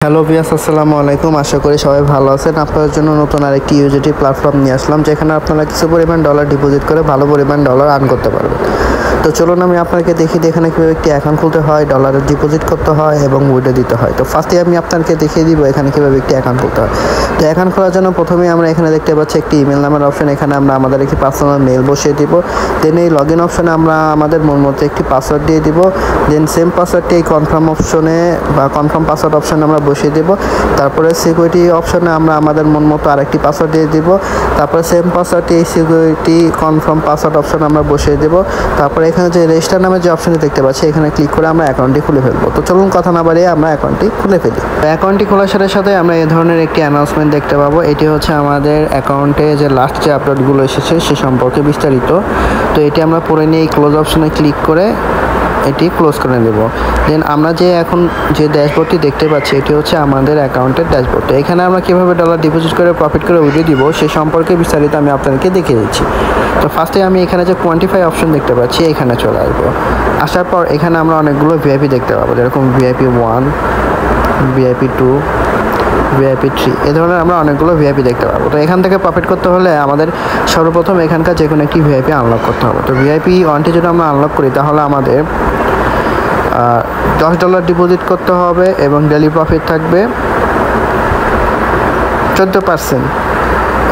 Hello viewers, আসসালামু আলাইকুম। আশা করি সবাই ভালো আছেন। আপনাদের জন্য নতুন আরেকটি ইউজিটি প্ল্যাটফর্ম নিয়ে আসলাম, যেখানে আপনারা কিছু পরিমাণ ডলার ডিপোজিট করে ভালো পরিমাণ ডলার আর্ন করতে পারবেন। তো চলুন আমি আপনাকে দেখিয়ে দিই এখানে কীভাবে একটি অ্যাকাউন্ট খুলতে হয়, ডলারের ডিপোজিট করতে হয় এবং উইথড্র দিতে হয়। তো ফার্স্টে আমি আপনাকে দেখিয়ে দিব এখানে কীভাবে একটি অ্যাকাউন্ট খুলতে হয়। তো অ্যাকাউন্ট খোলার জন্য প্রথমেই আমরা এখানে দেখতে পাচ্ছি একটি ইমেল নামের অপশন। এখানে আমরা আমাদের একটি পার্সোনাল মেল বসিয়ে দিব। দেন এই লগ ইন অপশনে আমরা আমাদের মন মতো একটি পাসওয়ার্ড দিয়ে দিব। দেন সেম পাসওয়ার্ডটি এই কনফার্ম অপশনে বা কনফার্ম পাসওয়ার্ড অপশনে আমরা বসিয়ে দেব। তারপরে সিকিউরিটি অপশনে আমরা আমাদের মন মতো আরেকটি পাসওয়ার্ড দিয়ে দিব। তারপরে সেম পাসওয়ার্ডটি এই সিকিউরিটি কনফার্ম পাসওয়ার্ড অপশনে আমরা বসিয়ে দেব। তারপরে এখানে যে রেজিস্টার নামে যে অপশনটি দেখতে পাচ্ছি, এখানে ক্লিক করে আমরা অ্যাকাউন্টটি খুলে ফেলবো। তো চলুন কথা না বাড়িয়ে আমরা অ্যাকাউন্টটি খুলে ফেলি। অ্যাকাউন্টটি খোলার সাথে সাথে আমরা এই ধরনের একটি অ্যানাউন্সমেন্ট দেখতে পাবো। এটি হচ্ছে আমাদের অ্যাকাউন্টে যে লাস্ট যে আপডেটগুলো এসেছে সে সম্পর্কে বিস্তারিত। তো এটি আমরা পরে নিয়ে এই ক্লোজ অপশনে ক্লিক করে এটি ক্লোজ করে দেব। দেন আমরা যে এখন যে ড্যাশবোর্ডটি দেখতে পাচ্ছি, এটি হচ্ছে আমাদের অ্যাকাউন্টের ড্যাশবোর্ড। তো এখানে আমরা কীভাবে ডলার ডিপোজিট করে প্রফিট করে উইথড্র দিব সে সম্পর্কে বিস্তারিত আমি আপনাদেরকে দেখিয়ে দিচ্ছি। তো ফার্স্টে আমি এখানে যে কোয়ান্টিফাই অপশন দেখতে পাচ্ছি, এখানে চলে আসবো। আসার পর এখানে আমরা অনেকগুলো ভিআইপি দেখতে পাবো, যেরকম ভিআইপি 1, ভিআইপি 2, ভিআইপি 3, এ ধরনের আমরা অনেকগুলো ভিআইপি দেখতে পাবো। তো এখান থেকে প্রফিট করতে হলে আমাদের সর্বপ্রথম এখানকার যে কোনো একটি ভিআইপি আনলক করতে হবে। তো ভিআইপি 1টি যদি আমরা আনলক করি, তাহলে আমাদের $10 ডিপোজিট করতে হবে এবং ডেলি প্রফিট থাকবে 14%।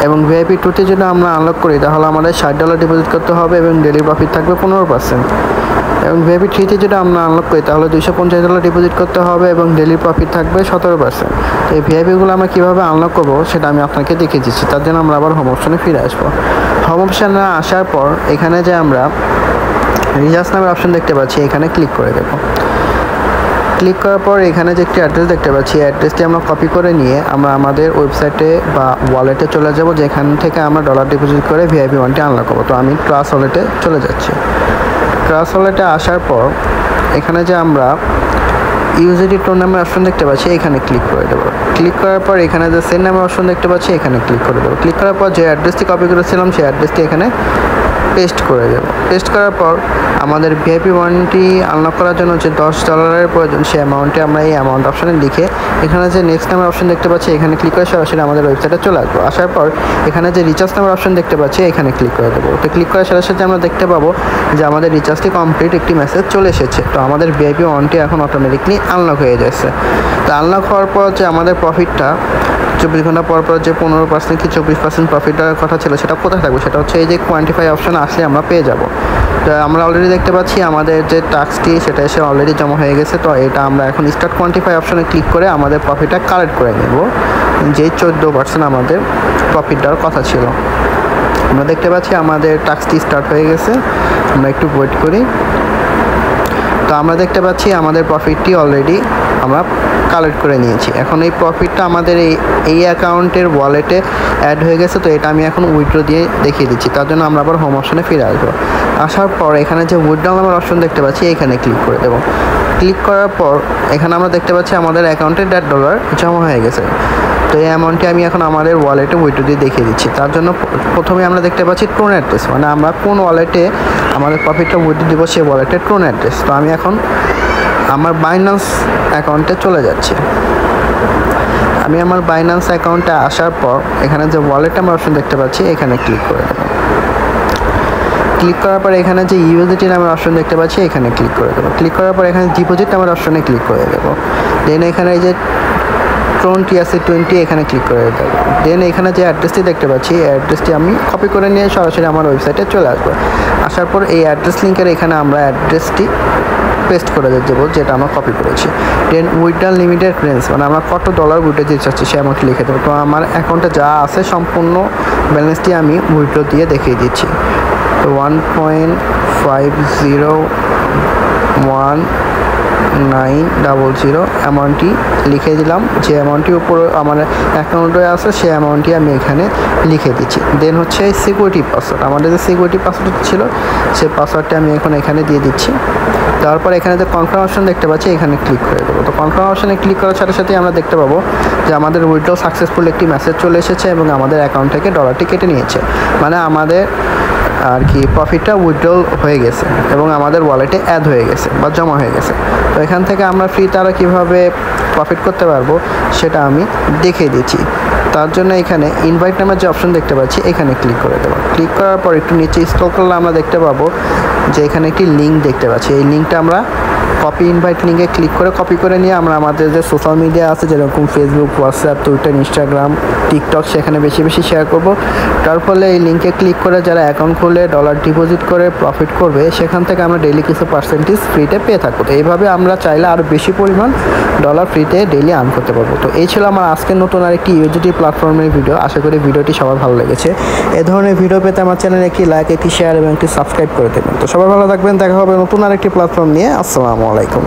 এবং ভিআইপি 2টি যদি আমরা আনলক করি, তাহলে আমাদের $60 ডিপোজিট করতে হবে এবং ডেলি প্রফিট থাকবে 15%। এবং ভিআইপি 3তে যদি আমরা আনলক করি, তাহলে $250 ডিপোজিট করতে হবে এবং ডেলি প্রফিট থাকবে 17%। তো এই ভিআইপিগুলো আমরা কীভাবে আনলক করবো সেটা আমি আপনাকে দেখিয়ে দিচ্ছি। তার জন্য আমরা আবার হোম অপশনে ফিরে আসবো। হোম অপশনে আসার পর এখানে যে আমরা রিচার্জ নামের অপশন দেখতে পাচ্ছি, এখানে ক্লিক করে দেবো। ক্লিক করার পর এখানে যে একটি অ্যাড্রেস দেখতে পাচ্ছি, অ্যাড্রেসটি আমরা কপি করে নিয়ে আমরা আমাদের ওয়েবসাইটে বা ওয়ালেটে চলে যাব, যেখান থেকে আমরা ডলার ডিপোজিট করে ভিআইপি 1টি আনলক করবো। তো আমি ট্রাস্ট ওয়ালেটে চলে যাচ্ছি। ট্রাস্ট ওয়ালেটে আসার পর এখানে যে আমরা ইউজিটি টোন নামের অপশন দেখতে পাচ্ছি, এখানে ক্লিক করে দেবো। ক্লিক করার পর এখানে যে সেন্ড নামের অপশন দেখতে পাচ্ছি, এখানে ক্লিক করে দেবো। ক্লিক করার পর যে অ্যাড্রেসটি কপি করেছিলাম সেই অ্যাড্রেসটি এখানে পেস্ট করে দেব। পেস্ট করার পর আমাদের ভিআইপি 1টি আনলক করার জন্য যে $10 প্রয়োজন, সেই অ্যামাউন্টে আমরা এই অ্যামাউন্ট অপশনে লিখে এখানে যে নেক্সট নামের অপশন দেখতে পাচ্ছি, এখানে ক্লিক করে সরাসরি আমাদের ওয়েবসাইটে চলে আসবো। আসার পর এখানে যে রিচার্জ নামের অপশন দেখতে পাচ্ছি, এখানে ক্লিক করে দেবো। তো ক্লিক করার সাথে সাথে আমরা দেখতে পাবো যে আমাদের রিচার্জটি কমপ্লিট একটি মেসেজ চলে এসেছে। তো আমাদের ভিআইপি 1টি এখন অটোমেটিকলি আনলক হয়ে যাচ্ছে। তো আনলক হওয়ার পর যে আমাদের প্রফিটটা 24 ঘন্টা পর পর যে 15% কি 24% প্রফিট দেওয়ার কথা ছিল, সেটা কোথায় থাকবে, সেটা হচ্ছে এই যে কোয়ান্টিফাই অপশন আসলে আমরা পেয়ে যাব। তো আমরা অলরেডি দেখতে পাচ্ছি আমাদের যে টাস্কটি সেটা এসে অলরেডি জমা হয়ে গেছে। তো এটা আমরা এখন স্টার্ট কোয়ান্টিফাই অপশনে ক্লিক করে আমাদের প্রফিটটা কালেক্ট করে নেব, যে 14% আমাদের প্রফিট দেওয়ার কথা ছিল। আমরা দেখতে পাচ্ছি আমাদের টাস্কটি স্টার্ট হয়ে গেছে। আমরা একটু ওয়েট করি। তো আমরা দেখতে পাচ্ছি আমাদের প্রফিটটি অলরেডি আমরা কালেক্ট করে নিয়েছি। এখন এই প্রফিটটা আমাদের এই অ্যাকাউন্টের ওয়ালেটে অ্যাড হয়ে গেছে। তো এটা আমি এখন উইথড্র দিয়ে দেখিয়ে দিচ্ছি। তার জন্য আমরা আবার হোম অপশনে ফিরে আসবো। আসার পর এখানে যে উইথড্র নামের অপশন দেখতে পাচ্ছি, এখানে ক্লিক করে দেবো। ক্লিক করার পর এখানে আমরা দেখতে পাচ্ছি আমাদের অ্যাকাউন্টে $1.5 জমা হয়ে গেছে। তো এই অ্যামাউন্টটি আমি এখন আমাদের ওয়ালেটে উইথড্র দিয়ে দেখিয়ে দিচ্ছি। তার জন্য প্রথমে আমরা দেখতে পাচ্ছি টোন অ্যাড্রেস, মানে আমরা কোন ওয়ালেটে আমাদের প্রফিটটা উইথড্র দিব সেই ওয়ালেটের টোন অ্যাড্রেস। তো আমি এখন আমার বাইন্যান্স অ্যাকাউন্টে চলে যাচ্ছি। আমি আমার বাইন্যান্স অ্যাকাউন্টে আসার পর এখানে যে ওয়ালেট আমার অপশন দেখতে পাচ্ছি, এখানে ক্লিক করে দেবো। ক্লিক করার পর এখানে যে ইউএসডিটি নামের অপশন দেখতে পাচ্ছি, এখানে ক্লিক করে দেবো। ক্লিক করার পর এখানে ডিপোজিট নামের অপশনে ক্লিক করে দেবো। দেন এখানে এই যে ট্রন TRC20 এখানে ক্লিক করে দেবো। দেন এখানে যে অ্যাড্রেসটি দেখতে পাচ্ছি, এই অ্যাড্রেসটি আমি কপি করে নিয়ে সরাসরি আমার ওয়েবসাইটে চলে আসবো। আসার পর এই অ্যাড্রেস লিঙ্কের এখানে আমরা অ্যাড্রেসটি পেস্ট করে দেবো, যেটা আমরা কপি করেছি। দেন উইথড্রল লিমিটেড রেঞ্জ, মানে আমরা কত ডলার উইথড্র দিতে চাচ্ছি সে অ্যামাউন্ট লিখে দেবো। তো আমার অ্যাকাউন্টে যা আছে সম্পূর্ণ ব্যালেন্সটি আমি উইথড্র দিয়ে দেখিয়ে দিচ্ছি। তো 1.501900 অ্যামাউন্টটি লিখে দিলাম। যে অ্যামাউন্টটি উপর আমার অ্যাকাউন্টে আছে সেই অ্যামাউন্টটি আমি এখানে লিখে দিচ্ছি। দেন হচ্ছে সিকিউরিটি পাসওয়ার্ড, আমাদের যে সিকিউরিটি পাসওয়ার্ড ছিল সেই পাসওয়ার্ডটি আমি এখন এখানে দিয়ে দিচ্ছি। তারপর এখানে যে কনফার্ম অপশন দেখতে পাচ্ছি, এখানে ক্লিক করে দেবো। তো কনফার্ম অপশনে ক্লিক করার সাথে সাথে আমরা দেখতে পাবো যে আমাদের উইথড্র সাকসেসফুল একটি মেসেজ চলে এসেছে এবং আমাদের অ্যাকাউন্ট থেকে ডলারটি কেটে নিয়েছে। মানে আমাদের আর কি প্রফিটটা উইথড্রল হয়ে গেছে এবং আমাদের ওয়ালেটে অ্যাড হয়ে গেছে বা জমা হয়ে গেছে। তো এখান থেকে আমরা ফ্রিতে আরও কীভাবে প্রফিট করতে পারবো সেটা আমি দেখিয়ে দিচ্ছি। তার জন্য এখানে ইনভাইট নামের যে অপশন দেখতে পাচ্ছি এখানে ক্লিক করে দেবো। ক্লিক করার পর একটু নিচে স্ক্রল করলে আমরা দেখতে পাবো যে এখানে একটি লিঙ্ক দেখতে পাচ্ছি। এই লিঙ্কটা আমরা কপি ইনভাইট লিঙ্কে ক্লিক করে কপি করে নিয়ে আমরা আমাদের যে সোশ্যাল মিডিয়া আছে যেরকম Facebook, WhatsApp, Twitter, Instagram, TikTok সেখানে বেশি বেশি শেয়ার করব। তার ফলে এই লিঙ্কে ক্লিক করে যারা অ্যাকাউন্ট খুলে ডলার ডিপোজিট করে প্রফিট করবে সেখান থেকে আমরা ডেইলি কিছু পার্সেন্টেজ ফ্রিতে পেয়ে থাকবো। তো এইভাবে আমরা চাইলে আরও বেশি পরিমাণ ডলার ফ্রিতে ডেইলি আর্ন করতে পারবো। তো এই ছিল আমার আজকের নতুন আরেকটি ইউজিটি প্ল্যাটফর্মের ভিডিও। আশা করি ভিডিওটি সবার ভালো লেগেছে। এ ধরনের ভিডিও পেতে আমার চ্যানেলে একটি লাইক, একটি শেয়ার এবং একটি সাবস্ক্রাইব করে দেবেন। তো সবাই ভালো থাকবেন, দেখা হবে নতুন আরেকটি প্ল্যাটফর্ম নিয়ে। আসসালামু আলাইকুম।